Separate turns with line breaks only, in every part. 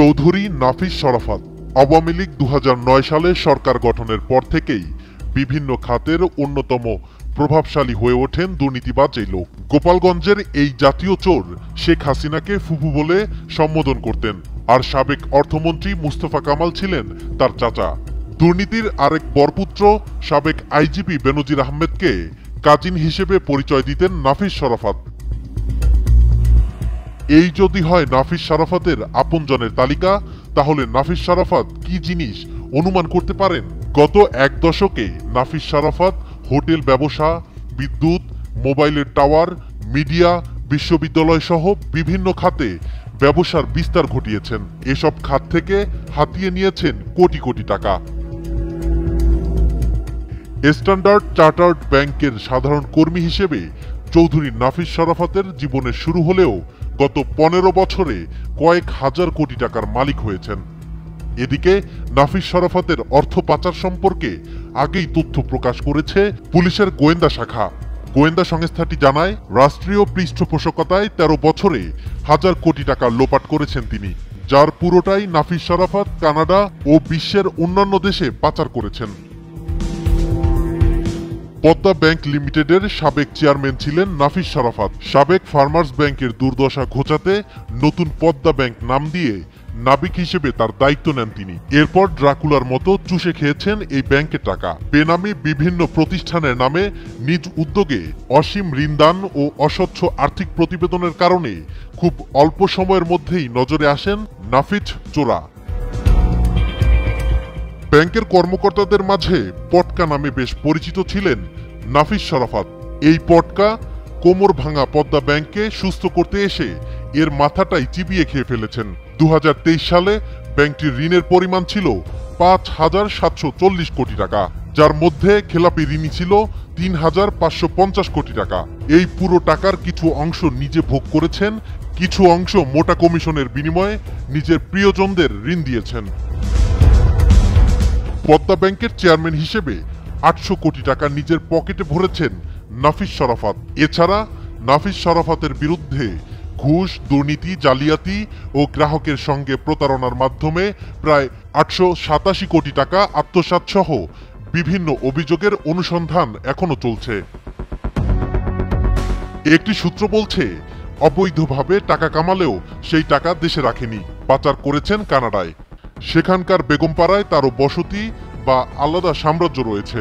চৌধুরী নাফিস শরাফত আওয়ামী লীগ ২০০৯ সালে সরকার গঠনের পর থেকেই বিভিন্ন খাতের অন্যতম প্রভাবশালী হয়ে ওঠেন দুর্নীতিবাজ এই লোক। গোপালগঞ্জের এই জাতীয় চোর শেখ হাসিনাকে ফুফু বলে সম্বোধন করতেন, আর সাবেক অর্থমন্ত্রী মুস্তফা কামাল ছিলেন তার চাচা। দুর্নীতির আরেক বরপুত্র সাবেক আইজিপি বেনজির আহমেদকে কাজিন হিসেবে পরিচয় দিতেন নাফিস শরাফত। এই যদি হয় নাফিস শরাফতের আপনজনের তালিকা, তাহলে নাফিস শরাফত কি জিনিস অনুমান করতে পারেন? গত এক দশকে নাফিস শরাফত হোটেল ব্যবসা, বিদ্যুৎ, মোবাইলের টাওয়ার, মিডিয়া, বিশ্ববিদ্যালয় সহ বিভিন্ন খাতে ব্যবসার বিস্তার ঘটিয়েছেন। এসব খাত থেকে হাতিয়ে নিয়েছেন কোটি কোটি টাকা। স্ট্যান্ডার্ড চার্টার্ড ব্যাংকের সাধারণ কর্মী হিসেবে চৌধুরী নাফিস শরাফতের জীবনের শুরু হলেও গত ১৫ বছরে কয়েক হাজার কোটি টাকার মালিক হয়েছেন। এদিকে নাফিস শরাফতের অর্থ পাচার সম্পর্কে আগেই তথ্য প্রকাশ করেছে পুলিশের গোয়েন্দা শাখা। গোয়েন্দা সংস্থাটি জানায়, রাষ্ট্রীয় পৃষ্ঠপোষকতায় ১৩ বছরে হাজার কোটি টাকা লোপাট করেছেন তিনি, যার পুরোটাই নাফিস শরাফত কানাডা ও বিশ্বের অন্যান্য দেশে পাচার করেছেন। পদ্মা ব্যাংক লিমিটেডের সাবেক চেয়ারম্যান ছিলেন নাফিস শরাফত। সাবেক ফার্মার্স ব্যাংকের দুর্দশা ঘোচাতে নতুন পদ্মা ব্যাংক নাম দিয়ে নাবিক হিসেবে তার দায়িত্ব নেন তিনি। এরপর ড্রাকুলার মতো চুষে খেয়েছেন এই ব্যাংকের টাকা। বেনামি বিভিন্ন প্রতিষ্ঠানের নামে নিজ উদ্যোগে অসীম ঋণদান ও অস্বচ্ছ আর্থিক প্রতিবেদনের কারণে খুব অল্প সময়ের মধ্যেই নজরে আসেন নাফিস চোরা। ব্যাংকের কর্মকর্তাদের মাঝে পটকা নামে বেশ পরিচিত ছিলেন নাফিস শরাফত। এই পটকা কোমর ভাঙা পদ্মা ব্যাংককে সুস্থ করতে এসে এর মাথাটাই চিবিয়ে খেয়ে ফেলেছেন। ২০২৩ সালে ব্যাংকটির ঋণের পরিমাণ ছিল ৫,৭৪০ কোটি টাকা, যার মধ্যে খেলাপি ঋণী ছিল ৩,৫৫০ কোটি টাকা। এই পুরো টাকার কিছু অংশ নিজে ভোগ করেছেন, কিছু অংশ মোটা কমিশনের বিনিময়ে নিজের প্রিয়জনদের ঋণ দিয়েছেন। পদ্মা ব্যাংকের চেয়ারম্যান হিসেবে ৮০০ কোটি টাকা নিজের পকেটে ভরেছেন নাফিস শরাফত। এছাড়া নাফিস শরাফতের বিরুদ্ধে ঘুষ, দুর্নীতি, জালিয়াতি ও গ্রাহকের সঙ্গে প্রতারণার মাধ্যমে প্রায় ৮৮৭ কোটি টাকা আত্মসাৎ সহ বিভিন্ন অভিযোগের অনুসন্ধান এখনো চলছে। একটি সূত্র বলছে, অবৈধভাবে টাকা কামালেও সেই টাকা দেশে রাখেনি, পাচার করেছেন কানাডায়। সেখানকার বেগমপাড়ায় তারও বসতি বা আলাদা সাম্রাজ্য রয়েছে।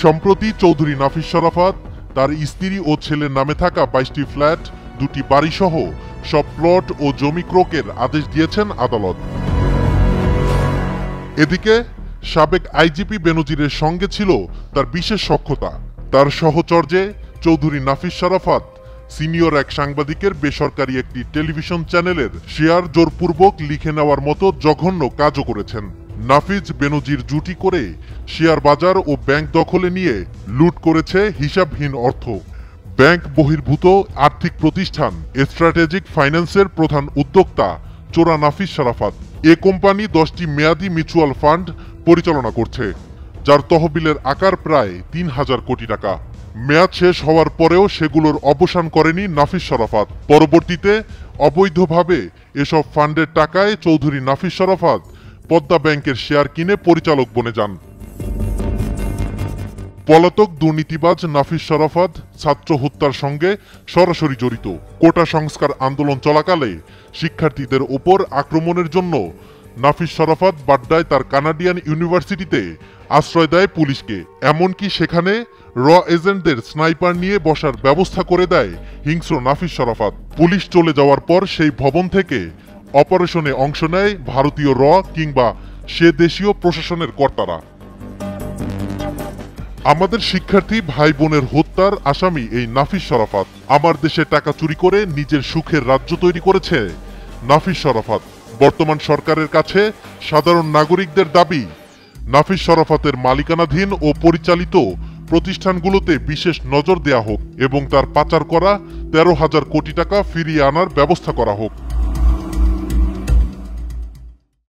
সম্প্রতি চৌধুরী নাফিস শরাফত তার স্ত্রী ও ছেলের নামে থাকা ২২টি ফ্ল্যাট, ২টি বাড়ি সহ সব প্লট ও জমি ক্রয়ের আদেশ দিয়েছেন আদালত। এদিকে সাবেক আইজিপি বেনজিরের সঙ্গে ছিল তার বিশেষ সখ্যতা। তার সহচর্যে চৌধুরী নাফিস শরাফত সিনিয়র এক সাংবাদিকের বেসরকারি একটি টেলিভিশন চ্যানেলের শেয়ার জোরপূর্বক লিখে নেওয়ার মতো জঘন্য কাজও করেছেন। নাফিস বেনজির জুটি করে শেয়ার বাজার ও ব্যাংক দখলে নিয়ে লুট করেছে হিসাবহীন অর্থ। ব্যাংক বহির্ভূত আর্থিক প্রতিষ্ঠান স্ট্র্যাটেজিক ফাইন্যান্সের প্রধান উদ্যোক্তা চোরা নাফিস শরাফত। এ কোম্পানি ১০টি মেয়াদি মিউচুয়াল ফান্ড পরিচালনা করছে, যার তহবিলের আকার প্রায় ৩,০০০ কোটি টাকা। মেয়াদ শেষ হওয়ার পরেও সেগুলোর অবসান করেনি নাফিস শরাফত। পরবর্তীতে অবৈধভাবে এসব ফান্ডের টাকায় চৌধুরী নাফিস শরাফত পদ্মা ব্যাংকের শেয়ার কিনে পরিচালক বনে যান। পলাতক দুর্নীতিবাজ নাফিস শরাফত ছাত্র হত্যার সঙ্গে সরাসরি জড়িত। কোটা সংস্কার আন্দোলন চলাকালে শিক্ষার্থীদের ওপর আক্রমণের জন্য নাফিস শরাফত বাড্ডায় তার কানাডিয়ান ইউনিভার্সিটিতে আশ্রয় দেয় পুলিশকে। এমনকি সেখানে র এজেন্টদের স্নাইপার নিয়ে বসার ব্যবস্থা করে দেয় হিংস্র নাফিস শরাফত। পুলিশ চলে যাওয়ার পর সেই ভবন থেকে অপারেশনে অংশ নেয় ভারতীয় র কিংবা সে দেশীয় প্রশাসনের কর্তারা। আমাদের শিক্ষার্থী ভাই বোনের হত্যার আসামি এই নাফিস শরাফত। আমার দেশে টাকা চুরি করে নিজের সুখের রাজ্য তৈরি করেছে নাফিস শরাফত। বর্তমান সরকারের কাছে সাধারণ নাগরিকদের দাবি, নাফিস শরাফতের মালিকানাধীন ও পরিচালিত প্রতিষ্ঠানগুলোতে বিশেষ নজর দেয়া হোক এবং তার পাচার করা ১৩,০০০ কোটি টাকা ফিরিয়ে আনার ব্যবস্থা করা হোক।